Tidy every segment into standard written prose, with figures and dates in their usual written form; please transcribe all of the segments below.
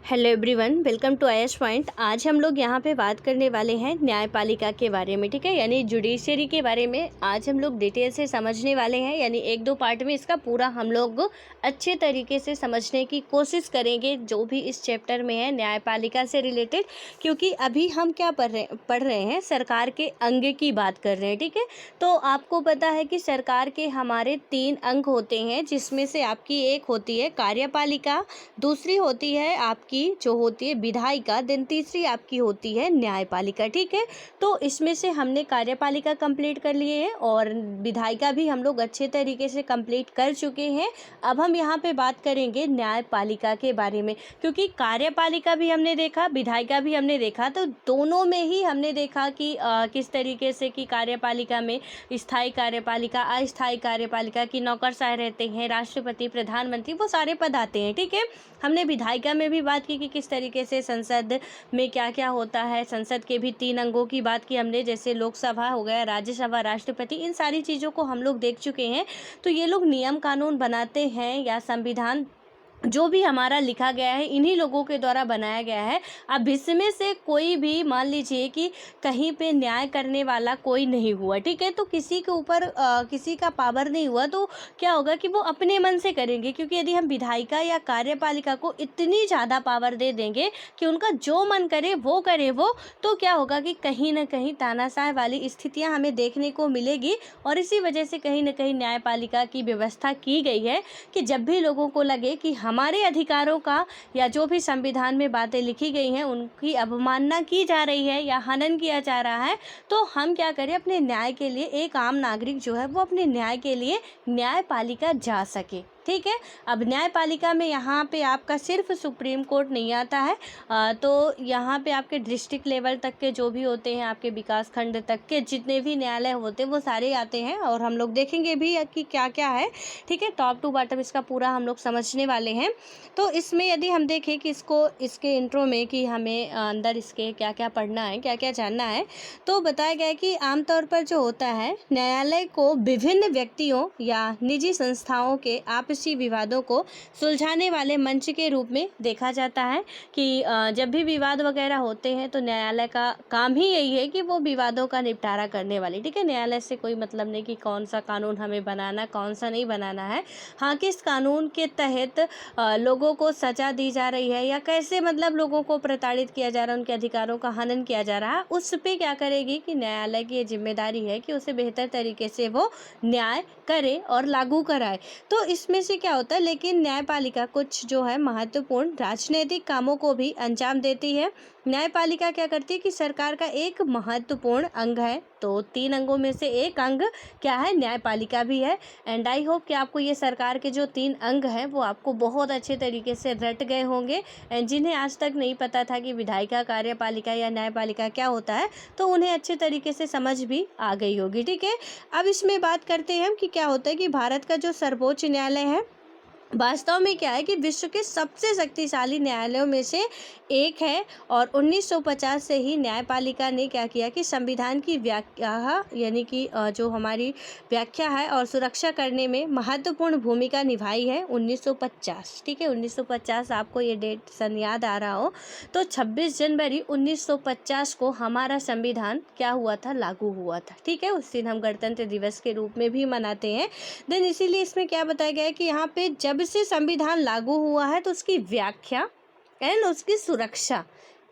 Hello everyone, welcome to IAS point. आज हम लोग यहाँ पे बात करने वाले हैं न्यायपालिका के बारे में, ठीक है, यानी जुडिशरी के बारे में। आज हम लोग डिटेल से समझने वाले हैं, यानी एक दो पार्ट में इसका पूरा हम लोग अच्छे तरीके से समझने की कोशिश करेंगे, जो भी इस चैप्टर में है न्यायपालिका से रिलेटेड। क्योंकि अभी हम क्या पढ़ रहे हैं, सरकार के अंग की बात कर रहे हैं, ठीक है। तो आपको पता है कि सरकार के हमारे 3 अंग होते हैं, जिसमें से आपकी एक होती है कार्यपालिका, दूसरी होती है आपकी जो होती है विधायिका, देन तीसरी आपकी होती है न्यायपालिका, ठीक है। तो इसमें से हमने कार्यपालिका कंप्लीट कर लिए हैं और विधायिका भी हम लोग अच्छे तरीके से कंप्लीट कर चुके हैं। अब हम यहाँ पे बात करेंगे न्यायपालिका के बारे में, क्योंकि कार्यपालिका भी हमने देखा, विधायिका भी हमने देखा, तो दोनों में ही हमने देखा कि किस तरीके से कि कार्यपालिका में स्थायी कार्यपालिका, अस्थायी कार्यपालिका की नौकरशाह रहते हैं, राष्ट्रपति, प्रधानमंत्री, वो सारे पद आते हैं, ठीक है। हमने विधायिका में भी बात की कि किस तरीके से संसद में क्या क्या होता है। संसद के भी 3 अंगों की बात की हमने, जैसे लोकसभा हो गया, राज्यसभा, राष्ट्रपति, इन सारी चीज़ों को हम लोग देख चुके हैं। तो ये लोग नियम कानून बनाते हैं या संविधान जो भी हमारा लिखा गया है इन्हीं लोगों के द्वारा बनाया गया है। अब इसमें से कोई भी मान लीजिए कि कहीं पे न्याय करने वाला कोई नहीं हुआ, ठीक है, तो किसी के ऊपर किसी का पावर नहीं हुआ, तो क्या होगा कि वो अपने मन से करेंगे। क्योंकि यदि हम विधायिका या कार्यपालिका को इतनी ज़्यादा पावर दे देंगे कि उनका जो मन करे वो करे वो, तो क्या होगा कि कहीं ना कहीं तानाशाह वाली स्थितियाँ हमें देखने को मिलेगी। और इसी वजह से कहीं ना कहीं न्यायपालिका की व्यवस्था की गई है कि जब भी लोगों को लगे कि हमारे अधिकारों का या जो भी संविधान में बातें लिखी गई हैं उनकी अवमानना की जा रही है या हनन किया जा रहा है, तो हम क्या करें, अपने न्याय के लिए, एक आम नागरिक जो है वो अपने न्याय के लिए न्यायपालिका जा सके, ठीक है। अब न्यायपालिका में यहाँ पे आपका सिर्फ सुप्रीम कोर्ट नहीं आता है, तो यहाँ पे आपके डिस्ट्रिक्ट लेवल तक के जो भी होते हैं, आपके विकास खंड तक के जितने भी न्यायालय होते हैं वो सारे आते हैं। और हम लोग देखेंगे भी कि क्या क्या है, ठीक है, टॉप टू बॉटम इसका पूरा हम लोग समझने वाले हैं। तो इसमें यदि हम देखें कि इसके इंट्रो में कि हमें अंदर इसके क्या क्या पढ़ना है, क्या क्या जानना है, तो बताया गया है कि आमतौर पर जो होता है, न्यायालय को विभिन्न व्यक्तियों या निजी संस्थाओं के आपसी विवादों को सुलझाने वाले मंच के रूप में देखा जाता है। कि जब भी विवाद वगैरह होते हैं तो न्यायालय का काम ही यही है कि वो विवादों का निपटारा करने वाली, ठीक है। न्यायालय से कोई मतलब नहीं कि कौन सा कानून हमें बनाना, कौन सा नहीं बनाना है। हाँ, किस कानून के तहत लोगों को सजा दी जा रही है या कैसे मतलब लोगों को प्रताड़ित किया जा रहा है, उनके अधिकारों का हनन किया जा रहा है, उस पे क्या करेगी कि न्यायालय की ये जिम्मेदारी है कि उसे बेहतर तरीके से वो न्याय करे और लागू कराए। तो इसमें से क्या होता है, लेकिन न्यायपालिका कुछ जो है महत्वपूर्ण राजनीतिक कामों को भी अंजाम देती है। न्यायपालिका क्या करती है कि सरकार का एक महत्वपूर्ण अंग है। तो 3 अंगों में से एक अंग क्या है, न्यायपालिका भी है। एंड आई होप कि आपको ये सरकार के जो 3 अंग हैं वो आपको बहुत अच्छे तरीके से रट गए होंगे। एंड जिन्हें आज तक नहीं पता था कि विधायिका, कार्यपालिका या न्यायपालिका क्या होता है, तो उन्हें अच्छे तरीके से समझ भी आ गई होगी, ठीक है। अब इसमें बात करते हैं हम कि क्या होता है कि भारत का जो सर्वोच्च न्यायालय है वास्तव में क्या है कि विश्व के सबसे शक्तिशाली न्यायालयों में से एक है। और 1950 से ही न्यायपालिका ने क्या किया कि संविधान की व्याख्या, यानी कि जो हमारी व्याख्या है और सुरक्षा करने में महत्वपूर्ण भूमिका निभाई है। 1950, ठीक है, 1950 आपको ये डेट सन याद आ रहा हो, तो 26 जनवरी 1950 को हमारा संविधान क्या हुआ था, लागू हुआ था, ठीक है। उस दिन हम गणतंत्र दिवस के रूप में भी मनाते हैं। देन इसीलिए इसमें क्या बताया गया है कि यहाँ पे जब से संविधान लागू हुआ है तो उसकी व्याख्या एंड उसकी सुरक्षा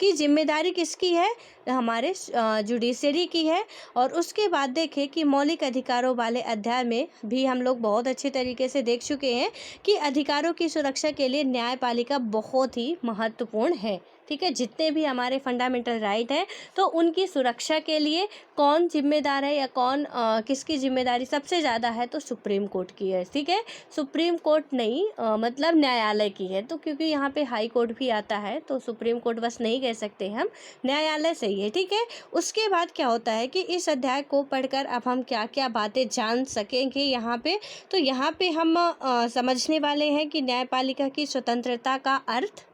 की जिम्मेदारी किसकी है, हमारे जुडिशरी की है। और उसके बाद देखें कि मौलिक अधिकारों वाले अध्याय में भी हम लोग बहुत अच्छे तरीके से देख चुके हैं कि अधिकारों की सुरक्षा के लिए न्यायपालिका बहुत ही महत्वपूर्ण है, ठीक है। जितने भी हमारे फंडामेंटल राइट हैं तो उनकी सुरक्षा के लिए कौन जिम्मेदार है या कौन किसकी जिम्मेदारी सबसे ज़्यादा है, तो सुप्रीम कोर्ट की है, ठीक है। सुप्रीम कोर्ट नहीं मतलब न्यायालय की है। तो क्योंकि यहाँ पे हाई कोर्ट भी आता है तो सुप्रीम कोर्ट बस नहीं कह सकते हम, न्यायालय सही है, ठीक है। उसके बाद क्या होता है कि इस अध्याय को पढ़कर अब हम क्या क्या बातें जान सकेंगे यहाँ पे, तो यहाँ पे हम समझने वाले हैं कि न्यायपालिका की स्वतंत्रता का अर्थ,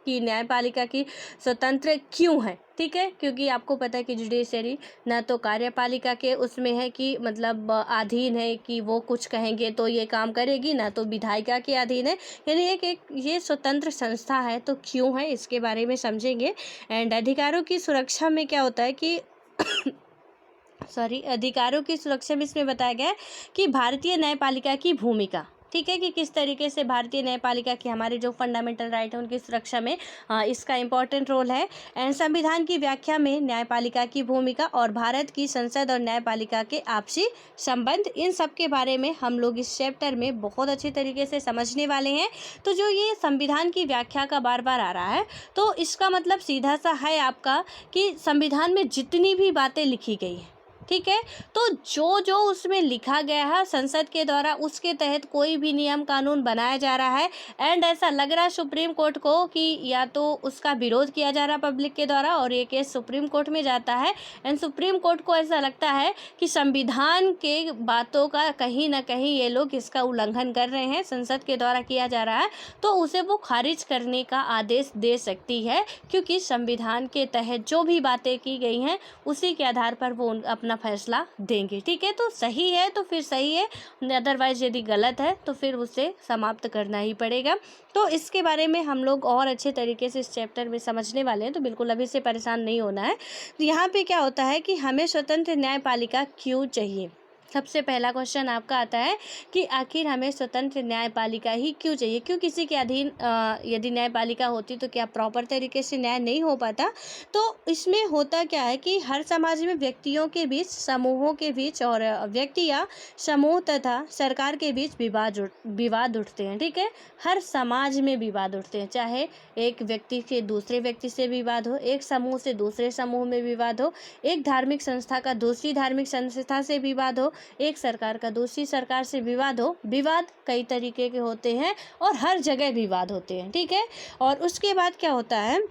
कि न्यायपालिका की स्वतंत्र क्यों है, ठीक है, क्योंकि आपको पता है कि जुडिशरी ना तो कार्यपालिका के उसमें है कि मतलब अधीन है कि वो कुछ कहेंगे तो ये काम करेगी, ना तो विधायिका के अधीन है, यानी एक ये स्वतंत्र संस्था है। तो क्यों है इसके बारे में समझेंगे। एंड अधिकारों की सुरक्षा में क्या होता है कि अधिकारों की सुरक्षा में इसमें बताया गया है कि भारतीय न्यायपालिका की भूमिका, ठीक है, कि किस तरीके से भारतीय न्यायपालिका की हमारे जो फंडामेंटल राइट है उनकी सुरक्षा में इसका इम्पोर्टेंट रोल है। एंड संविधान की व्याख्या में न्यायपालिका की भूमिका और भारत की संसद और न्यायपालिका के आपसी संबंध, इन सब के बारे में हम लोग इस चैप्टर में बहुत अच्छी तरीके से समझने वाले हैं। तो जो ये संविधान की व्याख्या का बार बार आ रहा है, तो इसका मतलब सीधा सा है आपका कि संविधान में जितनी भी बातें लिखी गई हैं, ठीक है, तो जो जो उसमें लिखा गया है संसद के द्वारा, उसके तहत कोई भी नियम कानून बनाया जा रहा है। एंड ऐसा लग रहा है सुप्रीम कोर्ट को कि या तो उसका विरोध किया जा रहा है पब्लिक के द्वारा और ये केस सुप्रीम कोर्ट में जाता है। एंड सुप्रीम कोर्ट को ऐसा लगता है कि संविधान के बातों का कहीं ना कहीं ये लोग इसका उल्लंघन कर रहे हैं, संसद के द्वारा किया जा रहा है, तो उसे वो खारिज करने का आदेश दे सकती है, क्योंकि संविधान के तहत जो भी बातें की गई हैं उसी के आधार पर वो अपना फैसला देंगे, ठीक है। तो सही है तो फिर सही है, अदरवाइज यदि गलत है तो फिर उसे समाप्त करना ही पड़ेगा। तो इसके बारे में हम लोग और अच्छे तरीके से इस चैप्टर में समझने वाले हैं, तो बिल्कुल अभी से परेशान नहीं होना है। तो यहाँ पे क्या होता है कि हमें स्वतंत्र न्यायपालिका क्यों चाहिए। सबसे पहला क्वेश्चन आपका आता है कि आखिर हमें स्वतंत्र न्यायपालिका ही क्यों चाहिए, क्यों किसी के अधीन यदि न्यायपालिका होती तो क्या प्रॉपर तरीके से न्याय नहीं हो पाता। तो इसमें होता क्या है कि हर समाज में व्यक्तियों के बीच, समूहों के बीच और व्यक्ति या समूह तथा सरकार के बीच विवाद उठते हैं, ठीक है। हर समाज में विवाद उठते हैं, चाहे एक व्यक्ति के दूसरे व्यक्ति से विवाद हो, एक समूह से दूसरे समूह में विवाद हो, एक धार्मिक संस्था का दूसरी धार्मिक संस्था से विवाद हो, एक सरकार का दूसरी सरकार से विवाद हो। विवाद कई तरीके के होते हैं और हर जगह विवाद होते हैं, ठीक है। और उसके बाद क्या होता है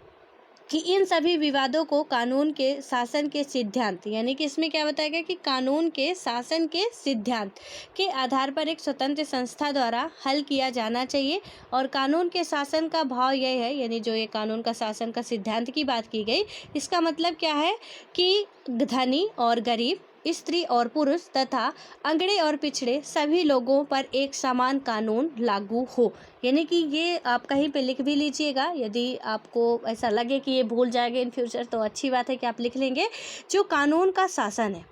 कि इन सभी विवादों को कानून के शासन के सिद्धांत, यानी कि इसमें क्या बताया गया कि कानून के शासन के सिद्धांत के आधार पर एक स्वतंत्र संस्था द्वारा हल किया जाना चाहिए। और कानून के शासन का भाव यह है, यानी जो ये कानून का शासन का सिद्धांत की बात की गई, इसका मतलब क्या है कि धनी और गरीब, स्त्री और पुरुष तथा अंगड़े और पिछड़े सभी लोगों पर एक समान कानून लागू हो। यानी कि ये आप कहीं पे लिख भी लीजिएगा, यदि आपको ऐसा लगे कि ये भूल जाएंगे इन फ्यूचर तो अच्छी बात है कि आप लिख लेंगे। जो कानून का शासन है,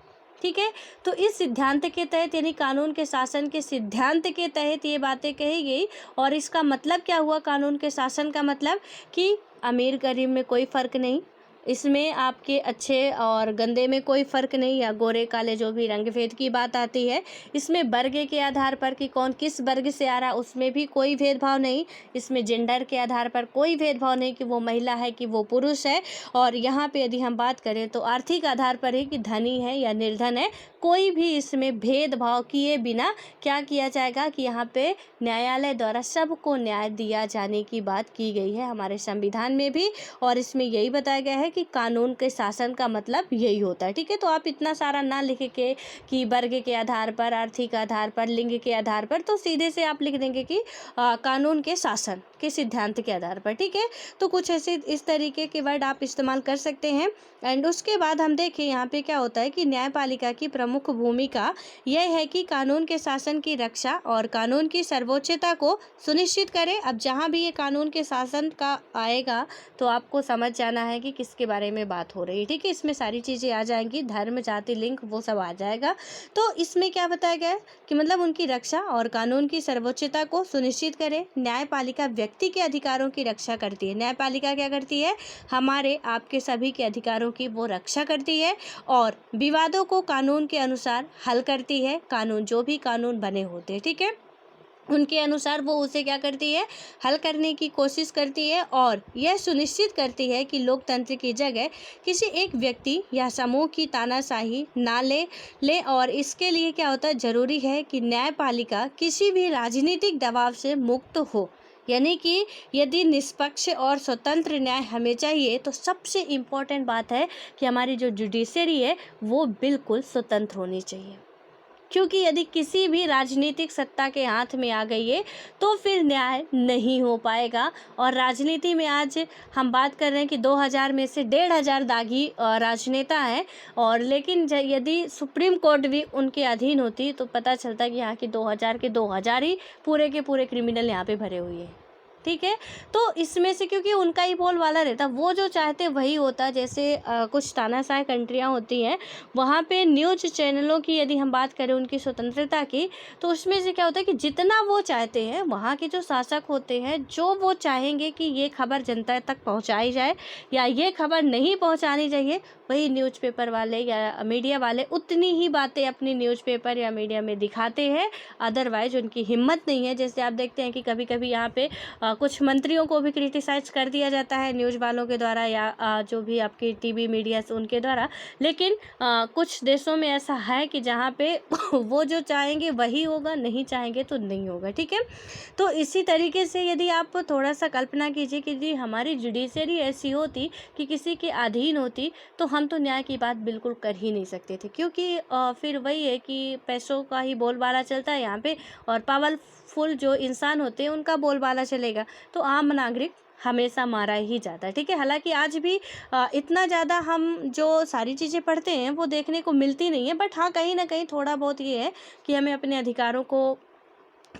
ठीक है, तो इस सिद्धांत के तहत, यानी कानून के शासन के सिद्धांत के तहत ये बातें कही गई। और इसका मतलब क्या हुआ, कानून के शासन का मतलब कि अमीर गरीब में कोई फ़र्क नहीं, इसमें आपके अच्छे और गंदे में कोई फ़र्क नहीं, या गोरे काले जो भी रंग भेद की बात आती है, इसमें वर्ग के आधार पर कि कौन किस वर्ग से आ रहा है उसमें भी कोई भेदभाव नहीं, इसमें जेंडर के आधार पर कोई भेदभाव नहीं कि वो महिला है कि वो पुरुष है। और यहाँ पे यदि हम बात करें तो आर्थिक आधार पर ही कि धनी है या निर्धन है, कोई भी इसमें भेदभाव किए बिना क्या किया जाएगा कि यहाँ पे न्यायालय द्वारा सबको न्याय दिया जाने की बात की गई है हमारे संविधान में भी। और इसमें यही बताया गया है कि कानून के शासन का मतलब यही होता है, ठीक है। तो आप इतना सारा ना लिख के कि वर्ग के आधार पर, आर्थिक आधार पर, लिंग के आधार पर, तो सीधे से आप लिख देंगे कि कानून के शासन के सिद्धांत के आधार पर, ठीक है। तो कुछ ऐसे इस तरीके के वर्ड आप इस्तेमाल कर सकते हैं। एंड उसके बाद हम देखें यहाँ पे क्या होता है कि न्यायपालिका की प्रमुख भूमिका यह है कि कानून के शासन की रक्षा और कानून की सर्वोच्चता को सुनिश्चित करें। अब जहाँ भी ये कानून के शासन का आएगा तो आपको समझ जाना है कि किसके बारे में बात हो रही है, ठीक है। इसमें सारी चीज़ें आ जाएंगी, धर्म, जाति, लिंग, वो सब आ जाएगा। तो इसमें क्या बताया गया है कि मतलब उनकी रक्षा और कानून की सर्वोच्चता को सुनिश्चित करें। न्यायपालिका व्यक्ति के अधिकारों की रक्षा करती है। न्यायपालिका क्या करती है, हमारे आपके सभी के अधिकारों की वो रक्षा करती है और विवादों को कानून के अनुसार हल करती है। कानून जो भी कानून बने होते हैं, ठीक है, उनके अनुसार वो उसे क्या करती है, हल करने की कोशिश करती है। और यह सुनिश्चित करती है कि लोकतंत्र की जगह किसी एक व्यक्ति या समूह की तानाशाही ना ले। और इसके लिए क्या होता है, ज़रूरी है कि न्यायपालिका किसी भी राजनीतिक दबाव से मुक्त हो। यानी कि यदि निष्पक्ष और स्वतंत्र न्याय हमें चाहिए तो सबसे इम्पोर्टेंट बात है कि हमारी जो जुडिशरी है वो बिल्कुल स्वतंत्र होनी चाहिए। क्योंकि यदि किसी भी राजनीतिक सत्ता के हाथ में आ गई है तो फिर न्याय नहीं हो पाएगा। और राजनीति में आज हम बात कर रहे हैं कि 2000 में से 1500 दागी राजनेता हैं, और लेकिन यदि सुप्रीम कोर्ट भी उनके अधीन होती तो पता चलता कि यहाँ के 2000 के 2000 ही पूरे के पूरे क्रिमिनल यहाँ पे भरे हुए हैं। ठीक है, तो इसमें से क्योंकि उनका ही बोलबाला रहता, वो जो चाहते वही होता। जैसे कुछ तानाशाह कंट्रियाँ होती हैं, वहाँ पे न्यूज़ चैनलों की यदि हम बात करें उनकी स्वतंत्रता की, तो उसमें से क्या होता है कि जितना वो चाहते हैं, वहाँ के जो शासक होते हैं, जो वो चाहेंगे कि ये खबर जनता तक पहुँचाई जाए या ये खबर नहीं पहुँचानी चाहिए, वही न्यूज़पेपर वाले या मीडिया वाले उतनी ही बातें अपनी न्यूज़पेपर या मीडिया में दिखाते हैं। अदरवाइज उनकी हिम्मत नहीं है। जैसे आप देखते हैं कि कभी कभी यहाँ पे कुछ मंत्रियों को भी क्रिटिसाइज कर दिया जाता है न्यूज़ वालों के द्वारा या जो भी आपकी टीवी मीडिया से उनके द्वारा, लेकिन कुछ देशों में ऐसा है कि जहाँ पे वो जो चाहेंगे वही होगा, नहीं चाहेंगे तो नहीं होगा। ठीक है, तो इसी तरीके से यदि आप थोड़ा सा कल्पना कीजिए कि यदि हमारी जुडिशरी ऐसी होती कि किसी के अधीन होती, तो हम तो न्याय की बात बिल्कुल कर ही नहीं सकते थे। क्योंकि फिर वही है कि पैसों का ही बोलबाला चलता है यहाँ पे, और पावरफुल जो इंसान होते हैं उनका बोलबाला चलेगा, तो आम नागरिक हमेशा मारा ही जाता है। ठीक है, हालांकि आज भी इतना ज़्यादा हम जो सारी चीज़ें पढ़ते हैं वो देखने को मिलती नहीं है, बट हाँ कहीं ना कहीं थोड़ा बहुत ये है कि हमें अपने अधिकारों को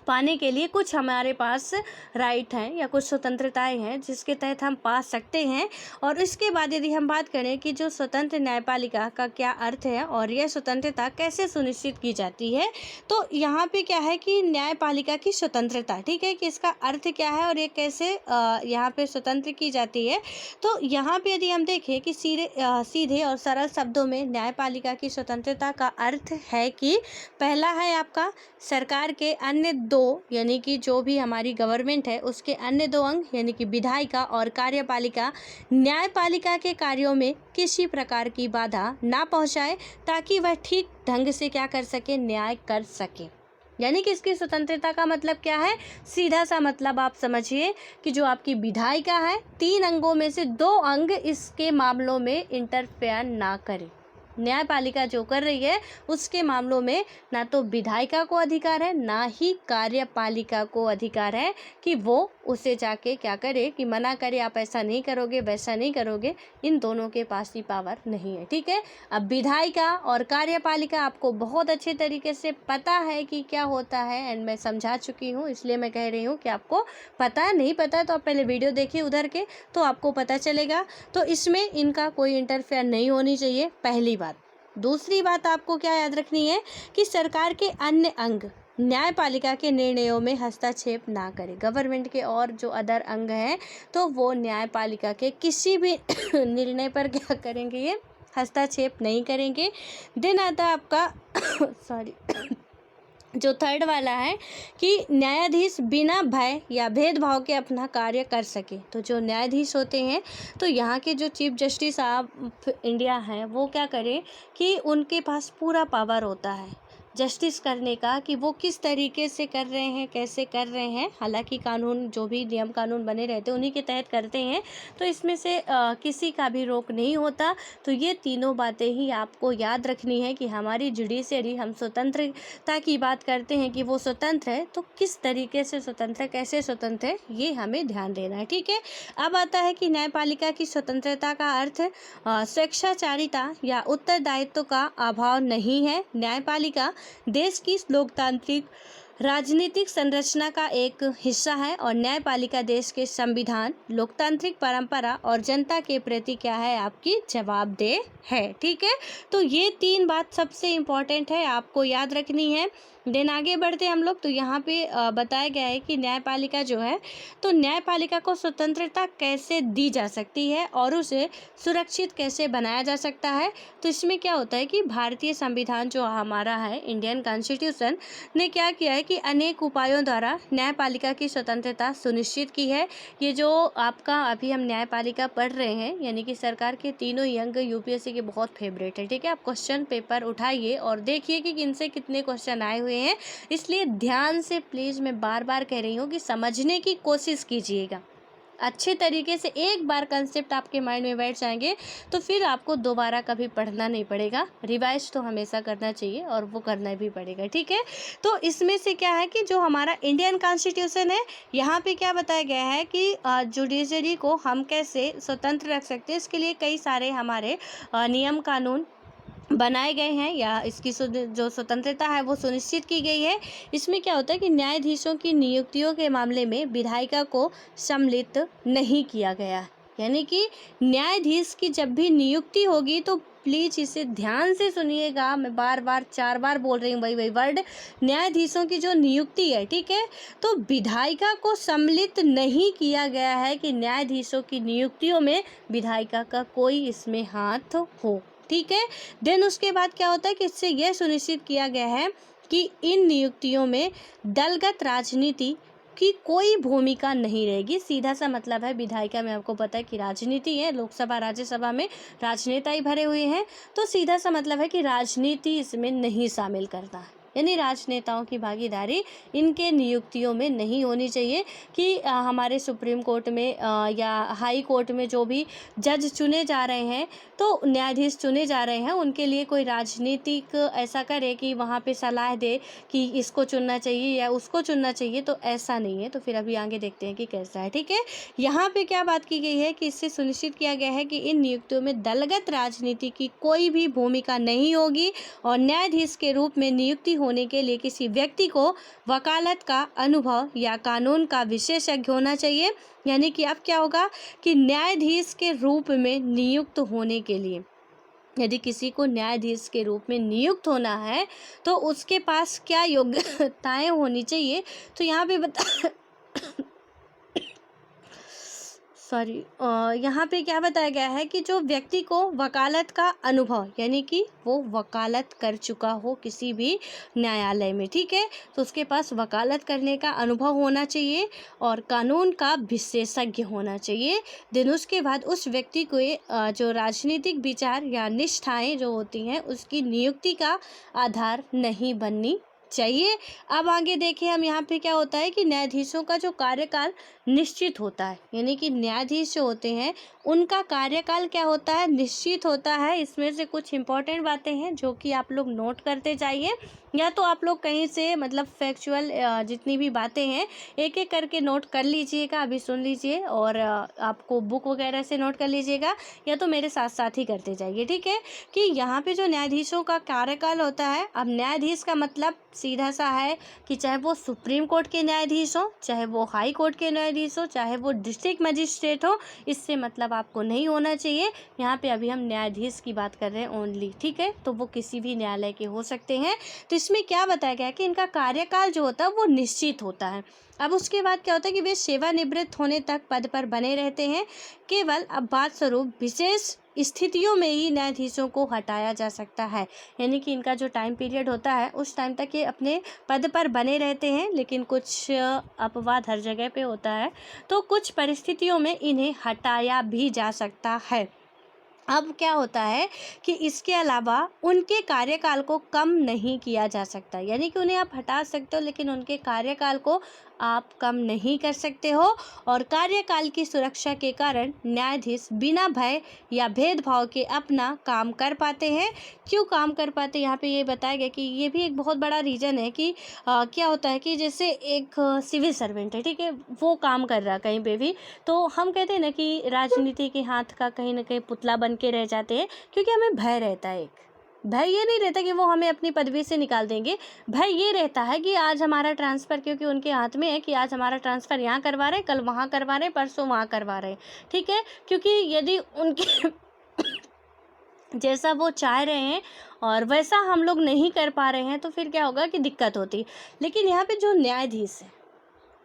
पाने के लिए कुछ हमारे पास राइट हैं या कुछ स्वतंत्रताएं हैं जिसके तहत हम पा सकते हैं। और इसके बाद यदि हम बात करें कि जो स्वतंत्र न्यायपालिका का क्या अर्थ है और यह स्वतंत्रता कैसे सुनिश्चित की जाती है, तो यहाँ पे क्या है कि न्यायपालिका की स्वतंत्रता, ठीक है, कि इसका अर्थ क्या है और ये कैसे यहाँ पे स्वतंत्र की जाती है। तो यहाँ पे यदि हम देखें कि सीधे और सरल शब्दों में न्यायपालिका की स्वतंत्रता का अर्थ है कि पहला है आपका सरकार के अन्य दो, यानी कि जो भी हमारी गवर्नमेंट है उसके अन्य दो अंग, यानी कि विधायिका और कार्यपालिका, न्यायपालिका के कार्यों में किसी प्रकार की बाधा ना पहुंचाए ताकि वह ठीक ढंग से क्या कर सके, न्याय कर सके। यानी कि इसकी स्वतंत्रता का मतलब क्या है, सीधा सा मतलब आप समझिए कि जो आपकी विधायिका है 3 अंगों में से 2 अंग इसके मामलों में इंटरफेयर ना करे। न्यायपालिका जो कर रही है उसके मामलों में ना तो विधायिका को अधिकार है ना ही कार्यपालिका को अधिकार है कि वो उसे जाके क्या करे कि मना करे, आप ऐसा नहीं करोगे वैसा नहीं करोगे। इन दोनों के पास ही पावर नहीं है। ठीक है, अब विधायिका और कार्यपालिका आपको बहुत अच्छे तरीके से पता है कि क्या होता है, एंड मैं समझा चुकी हूँ, इसलिए मैं कह रही हूँ कि आपको पता है। नहीं पता तो आप पहले वीडियो देखिए उधर के, तो आपको पता चलेगा। तो इसमें इनका कोई इंटरफेयर नहीं होनी चाहिए, पहली बात। दूसरी बात आपको क्या याद रखनी है कि सरकार के अन्य अंग न्यायपालिका के निर्णयों में हस्तक्षेप ना करें। गवर्नमेंट के और जो अदर अंग हैं तो वो न्यायपालिका के किसी भी निर्णय पर क्या करेंगे, ये हस्तक्षेप नहीं करेंगे। देन आता है आपका सॉरी जो थर्ड वाला है कि न्यायाधीश बिना भय या भेदभाव के अपना कार्य कर सके। तो जो न्यायाधीश होते हैं, तो यहाँ के जो चीफ जस्टिस ऑफ इंडिया हैं, वो क्या करें कि उनके पास पूरा पावर होता है जस्टिस करने का, कि वो किस तरीके से कर रहे हैं, कैसे कर रहे हैं। हालांकि कानून जो भी नियम कानून बने रहते हैं उन्हीं के तहत करते हैं, तो इसमें से किसी का भी रोक नहीं होता। तो ये तीनों बातें ही आपको याद रखनी है कि हमारी जुडिशरी, हम स्वतंत्रता की बात करते हैं कि वो स्वतंत्र है, तो किस तरीके से स्वतंत्र है, कैसे स्वतंत्र है, ये हमें ध्यान देना है। ठीक है, अब आता है कि न्यायपालिका की स्वतंत्रता का अर्थ स्वेच्छाचारिता या उत्तरदायित्व का अभाव नहीं है। न्यायपालिका देश की लोकतांत्रिक राजनीतिक संरचना का एक हिस्सा है और न्यायपालिका देश के संविधान, लोकतांत्रिक परंपरा और जनता के प्रति क्या है, आपकी जवाबदेह है। ठीक है, तो ये 3 बात सबसे इम्पोर्टेंट है, आपको याद रखनी है। देन आगे बढ़ते हम लोग, तो यहाँ पे बताया गया है कि न्यायपालिका जो है, तो न्यायपालिका को स्वतंत्रता कैसे दी जा सकती है और उसे सुरक्षित कैसे बनाया जा सकता है। तो इसमें क्या होता है कि भारतीय संविधान जो हमारा है, इंडियन कॉन्स्टिट्यूशन ने क्या किया है कि अनेक उपायों द्वारा न्यायपालिका की स्वतंत्रता सुनिश्चित की है। ये जो आपका अभी हम न्यायपालिका पढ़ रहे हैं, यानी कि सरकार के तीनों ही अंग यूपीएससी के बहुत फेवरेट है। ठीक है, आप क्वेश्चन पेपर उठाइए और देखिए कि इनसे कितने क्वेश्चन आए हुए हैं, इसलिए ध्यान से प्लीज़ मैं बार बार कह रही हूँ कि समझने की कोशिश कीजिएगा। अच्छे तरीके से एक बार कंसेप्ट आपके माइंड में बैठ जाएंगे तो फिर आपको दोबारा कभी पढ़ना नहीं पड़ेगा। रिवाइज तो हमेशा करना चाहिए और वो करना भी पड़ेगा, ठीक है। तो इसमें से क्या है कि जो हमारा इंडियन कॉन्स्टिट्यूशन है, यहाँ पे क्या बताया गया है कि जुडिशरी को हम कैसे स्वतंत्र रख सकते हैं, इसके लिए कई सारे हमारे नियम कानून बनाए गए हैं या इसकी जो स्वतंत्रता है वो सुनिश्चित की गई है। इसमें क्या होता है कि न्यायाधीशों की नियुक्तियों के मामले में विधायिका को सम्मिलित नहीं किया गया, यानी कि न्यायाधीश की जब भी नियुक्ति होगी तो प्लीज़ इसे ध्यान से सुनिएगा, मैं बार बार 4 बार बोल रही हूँ वही वर्ड, न्यायाधीशों की जो नियुक्ति है, ठीक है, तो विधायिका को सम्मिलित नहीं किया गया है कि न्यायाधीशों की नियुक्तियों में विधायिका का कोई इसमें हाथ हो, ठीक है। देन उसके बाद क्या होता है कि इससे यह सुनिश्चित किया गया है कि इन नियुक्तियों में दलगत राजनीति की कोई भूमिका नहीं रहेगी। सीधा सा मतलब है, विधायिका में आपको पता है कि राजनीति है, लोकसभा राज्यसभा में राजनेता ही भरे हुए हैं, तो सीधा सा मतलब है कि राजनीति इसमें नहीं शामिल करता है, यानी राजनेताओं की भागीदारी इनके नियुक्तियों में नहीं होनी चाहिए कि हमारे सुप्रीम कोर्ट में या हाई कोर्ट में जो भी जज चुने जा रहे हैं, तो न्यायाधीश चुने जा रहे हैं, उनके लिए कोई राजनीतिक ऐसा करे कि वहाँ पे सलाह दे कि इसको चुनना चाहिए या उसको चुनना चाहिए, तो ऐसा नहीं है। तो फिर अभी आगे देखते हैं कि कैसा है, ठीक है। यहाँ पे क्या बात की गई है कि इससे सुनिश्चित किया गया है कि इन नियुक्तियों में दलगत राजनीति की कोई भी भूमिका नहीं होगी और न्यायाधीश के रूप में नियुक्ति होने के लिए किसी व्यक्ति को वकालत का अनुभव या कानून का विशेषज्ञ होना चाहिए। यानी कि अब क्या होगा कि न्यायाधीश के रूप में नियुक्त होने के लिए यदि किसी को न्यायाधीश के रूप में नियुक्त होना है तो उसके पास क्या योग्यताएं होनी चाहिए, तो यहाँ पे यहाँ पे क्या बताया गया है कि जो व्यक्ति को वकालत का अनुभव, यानी कि वो वकालत कर चुका हो किसी भी न्यायालय में, ठीक है, तो उसके पास वकालत करने का अनुभव होना चाहिए और कानून का विशेषज्ञ होना चाहिए। देन उसके बाद उस व्यक्ति को जो राजनीतिक विचार या निष्ठाएं जो होती हैं उसकी नियुक्ति का आधार नहीं बननी चाहिए। अब आगे देखिए हम यहाँ पे क्या होता है कि न्यायाधीशों का जो कार्यकाल निश्चित होता है, यानी कि न्यायाधीश जो होते हैं उनका कार्यकाल क्या होता है, निश्चित होता है। इसमें से कुछ इंपॉर्टेंट बातें हैं जो कि आप लोग नोट करते जाइए, या तो आप लोग कहीं से मतलब फैक्चुअल जितनी भी बातें हैं एक एक करके नोट कर लीजिएगा, अभी सुन लीजिए और आपको बुक वगैरह से नोट कर लीजिएगा, या तो मेरे साथ साथ ही करते जाइए, ठीक है। कि यहाँ पे जो न्यायाधीशों का कार्यकाल होता है, अब न्यायाधीश का मतलब सीधा सा है कि चाहे वो सुप्रीम कोर्ट के न्यायाधीश हो, चाहे वो हाई कोर्ट के न्यायाधीश हो, चाहे वो डिस्ट्रिक्ट मजिस्ट्रेट हो, इससे मतलब आपको नहीं होना चाहिए। यहाँ पे अभी हम न्यायाधीश की बात कर रहे हैं ओनली, ठीक है, तो वो किसी भी न्यायालय के हो सकते हैं। तो इसमें क्या बताया गया है कि इनका कार्यकाल जो होता है वो निश्चित होता है। अब उसके बाद क्या होता है कि वे सेवानिवृत्त होने तक पद पर बने रहते हैं। केवल अब बात स्वरूप विशेष स्थितियों में ही न्यायाधीशों को हटाया जा सकता है, यानी कि इनका जो टाइम पीरियड होता है उस टाइम तक ये अपने पद पर बने रहते हैं, लेकिन कुछ अपवाद हर जगह पे होता है, तो कुछ परिस्थितियों में इन्हें हटाया भी जा सकता है। अब क्या होता है कि इसके अलावा उनके कार्यकाल को कम नहीं किया जा सकता, यानी कि उन्हें आप हटा सकते हो लेकिन उनके कार्यकाल को आप कम नहीं कर सकते हो। और कार्यकाल की सुरक्षा के कारण न्यायाधीश बिना भय या भेदभाव के अपना काम कर पाते हैं। क्यों काम कर पाते हैं, यहाँ पे ये बताया गया कि ये भी एक बहुत बड़ा रीज़न है कि क्या होता है कि जैसे एक सिविल सर्वेंट है, ठीक है, वो काम कर रहा है कहीं पे भी, तो हम कहते हैं ना कि राजनीति के हाथ का कहीं ना कहीं पुतला बन के रह जाते हैं, क्योंकि हमें भय रहता है। एक भय ये नहीं रहता कि वो हमें अपनी पदवी से निकाल देंगे, भय ये रहता है कि आज हमारा ट्रांसफ़र, क्योंकि उनके हाथ में है कि आज हमारा ट्रांसफ़र यहाँ करवा रहे हैं, कल वहाँ करवा रहे हैं, परसों वहाँ करवा रहे हैं, ठीक है, क्योंकि यदि उनके जैसा वो चाह रहे हैं और वैसा हम लोग नहीं कर पा रहे हैं तो फिर क्या होगा कि दिक्कत होती। लेकिन यहाँ पे जो न्यायाधीश है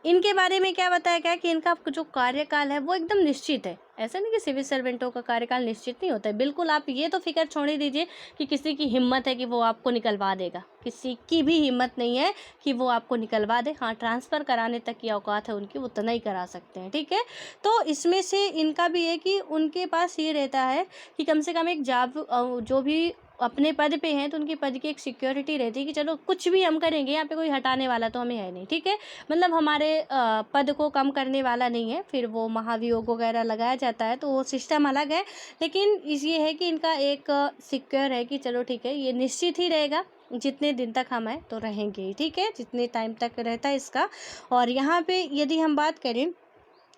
इनके बारे में क्या बताया गया कि इनका जो कार्यकाल है वो एकदम निश्चित है। ऐसा नहीं कि सिविल सर्वेंटों का कार्यकाल निश्चित नहीं होता है, बिल्कुल आप ये तो फिक्र छोड़ ही दीजिए कि किसी की हिम्मत है कि वो आपको निकलवा देगा, किसी की भी हिम्मत नहीं है कि वो आपको निकलवा दे। हाँ, ट्रांसफ़र कराने तक की औकात है उनकी, उतना ही करा सकते हैं, ठीक है। तो इसमें से इनका भी है कि उनके पास ये रहता है कि कम से कम एक जॉब जो भी अपने पद पे हैं तो उनकी पद की एक सिक्योरिटी रहती है कि चलो कुछ भी हम करेंगे, यहाँ पे कोई हटाने वाला तो हमें है नहीं, ठीक है। मतलब हमारे पद को कम करने वाला नहीं है। फिर वो महाभियोग वगैरह लगाया जाता है तो वो सिस्टम अलग है, लेकिन ये है कि इनका एक सिक्योर है कि चलो ठीक है, ये निश्चित ही रहेगा, जितने दिन तक हम हैं तो रहेंगे ही, ठीक है, जितने टाइम तक रहता है इसका। और यहाँ पे यदि हम बात करें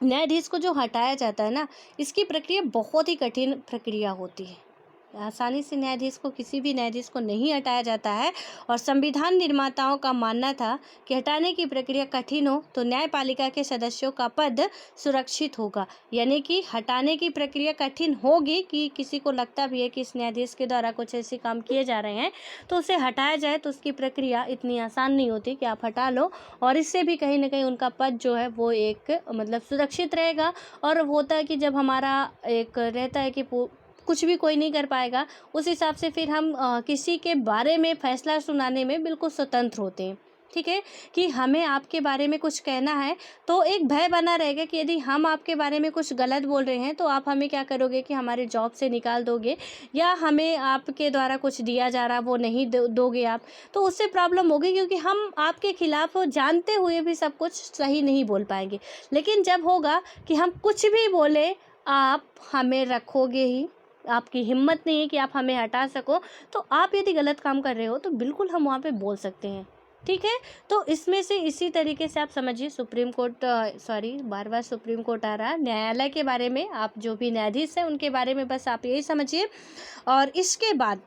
न्यायाधीश को जो हटाया जाता है ना, इसकी प्रक्रिया बहुत ही कठिन प्रक्रिया होती है। आसानी से न्यायाधीश को, किसी भी न्यायाधीश को नहीं हटाया जाता है। और संविधान निर्माताओं का मानना था कि हटाने की प्रक्रिया कठिन हो तो न्यायपालिका के सदस्यों का पद सुरक्षित होगा। यानी कि हटाने की प्रक्रिया कठिन होगी कि किसी को लगता भी है कि इस न्यायाधीश के द्वारा कुछ ऐसे काम किए जा रहे हैं तो उसे हटाया जाए, तो उसकी प्रक्रिया इतनी आसान नहीं होती कि आप हटा लो। और इससे भी कहीं ना कहीं उनका पद जो है वो एक मतलब सुरक्षित रहेगा। और होता है कि जब हमारा एक रहता है कि कुछ भी कोई नहीं कर पाएगा, उस हिसाब से फिर हम किसी के बारे में फैसला सुनाने में बिल्कुल स्वतंत्र होते हैं, ठीक है, कि हमें आपके बारे में कुछ कहना है तो एक भय बना रहेगा कि यदि हम आपके बारे में कुछ गलत बोल रहे हैं तो आप हमें क्या करोगे कि हमारे जॉब से निकाल दोगे, या हमें आपके द्वारा कुछ दिया जा रहा वो नहीं दोगे आप, तो उससे प्रॉब्लम होगी, क्योंकि हम आपके खिलाफ जानते हुए भी सब कुछ सही नहीं बोल पाएंगे। लेकिन जब होगा कि हम कुछ भी बोले आप हमें रखोगे ही, आपकी हिम्मत नहीं है कि आप हमें हटा सको, तो आप यदि गलत काम कर रहे हो तो बिल्कुल हम वहाँ पे बोल सकते हैं, ठीक है। तो इसमें से इसी तरीके से आप समझिए सुप्रीम कोर्ट बार बार सुप्रीम कोर्ट आ रहा है, न्यायालय के बारे में, आप जो भी न्यायाधीश हैं उनके बारे में बस आप यही समझिए। और इसके बाद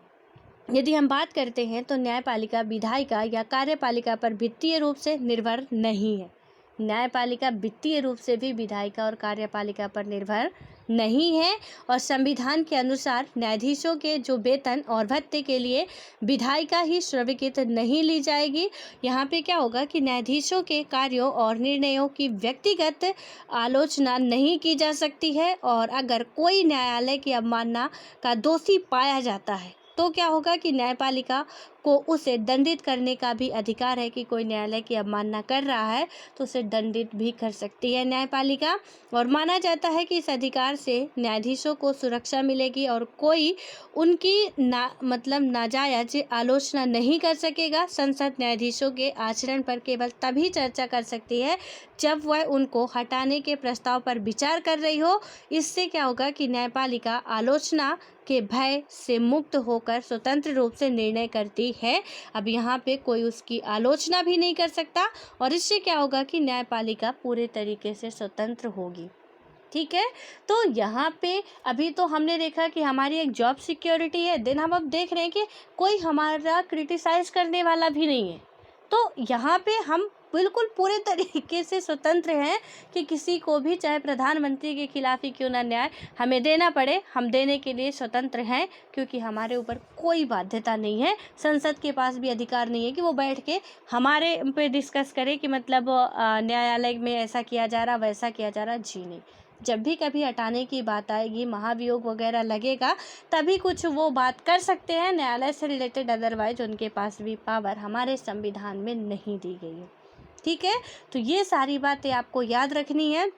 यदि हम बात करते हैं तो न्यायपालिका विधायिका या कार्यपालिका पर वित्तीय रूप से निर्भर नहीं है। न्यायपालिका वित्तीय रूप से भी विधायिका और कार्यपालिका पर निर्भर नहीं है। और संविधान के अनुसार न्यायाधीशों के जो वेतन और भत्ते के लिए विधायिका ही स्वीकृत नहीं ली जाएगी। यहाँ पे क्या होगा कि न्यायाधीशों के कार्यों और निर्णयों की व्यक्तिगत आलोचना नहीं की जा सकती है। और अगर कोई न्यायालय की अवमानना का दोषी पाया जाता है तो क्या होगा कि न्यायपालिका को उसे दंडित करने का भी अधिकार है, कि कोई न्यायालय की अवमानना कर रहा है तो उसे दंडित भी कर सकती है न्यायपालिका। और माना जाता है कि इस अधिकार से न्यायाधीशों को सुरक्षा मिलेगी और कोई उनकी नाजायज आलोचना नहीं कर सकेगा। संसद न्यायाधीशों के आचरण पर केवल तभी चर्चा कर सकती है जब वह उनको हटाने के प्रस्ताव पर विचार कर रही हो। इससे क्या होगा कि न्यायपालिका आलोचना के भय से मुक्त होकर स्वतंत्र रूप से निर्णय करती है। अब यहाँ पे कोई उसकी आलोचना भी नहीं कर सकता, और इससे क्या होगा कि न्यायपालिका पूरे तरीके से स्वतंत्र होगी, ठीक है। तो यहाँ पे अभी तो हमने देखा कि हमारी एक जॉब सिक्योरिटी है, देन हम अब देख रहे हैं कि कोई हमारा क्रिटिसाइज करने वाला भी नहीं है। तो यहाँ पे हम बिल्कुल पूरे तरीके से स्वतंत्र हैं कि किसी को भी, चाहे प्रधानमंत्री के खिलाफ ही क्यों ना न्याय हमें देना पड़े, हम देने के लिए स्वतंत्र हैं, क्योंकि हमारे ऊपर कोई बाध्यता नहीं है। संसद के पास भी अधिकार नहीं है कि वो बैठ के हमारे पे डिस्कस करे कि मतलब न्यायालय में ऐसा किया जा रहा, वैसा किया जा रहा। जी नहीं, जब भी कभी हटाने की बात आएगी, महाभियोग वगैरह लगेगा, तभी कुछ वो बात कर सकते हैं न्यायालय से रिलेटेड, अदरवाइज उनके पास भी पावर हमारे संविधान में नहीं दी गई है, ठीक है। तो ये सारी बातें आपको याद रखनी है।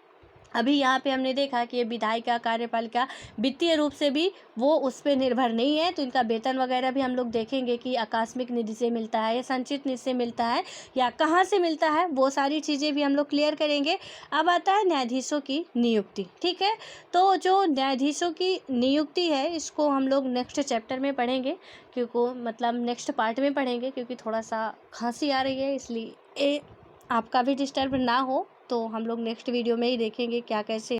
अभी यहाँ पे हमने देखा कि ये विधायिका कार्यपालिका वित्तीय रूप से भी वो उस पर निर्भर नहीं है, तो इनका वेतन वगैरह भी हम लोग देखेंगे कि आकस्मिक निधि से मिलता है या संचित निधि से मिलता है या कहाँ से मिलता है, वो सारी चीज़ें भी हम लोग क्लियर करेंगे। अब आता है न्यायाधीशों की नियुक्ति, ठीक है। तो जो न्यायाधीशों की नियुक्ति है इसको हम लोग नेक्स्ट चैप्टर में पढ़ेंगे, क्योंकि नेक्स्ट पार्ट में पढ़ेंगे, क्योंकि थोड़ा सा खांसी आ रही है, इसलिए आपका भी डिस्टर्ब ना हो, तो हम लोग नेक्स्ट वीडियो में ही देखेंगे क्या कैसे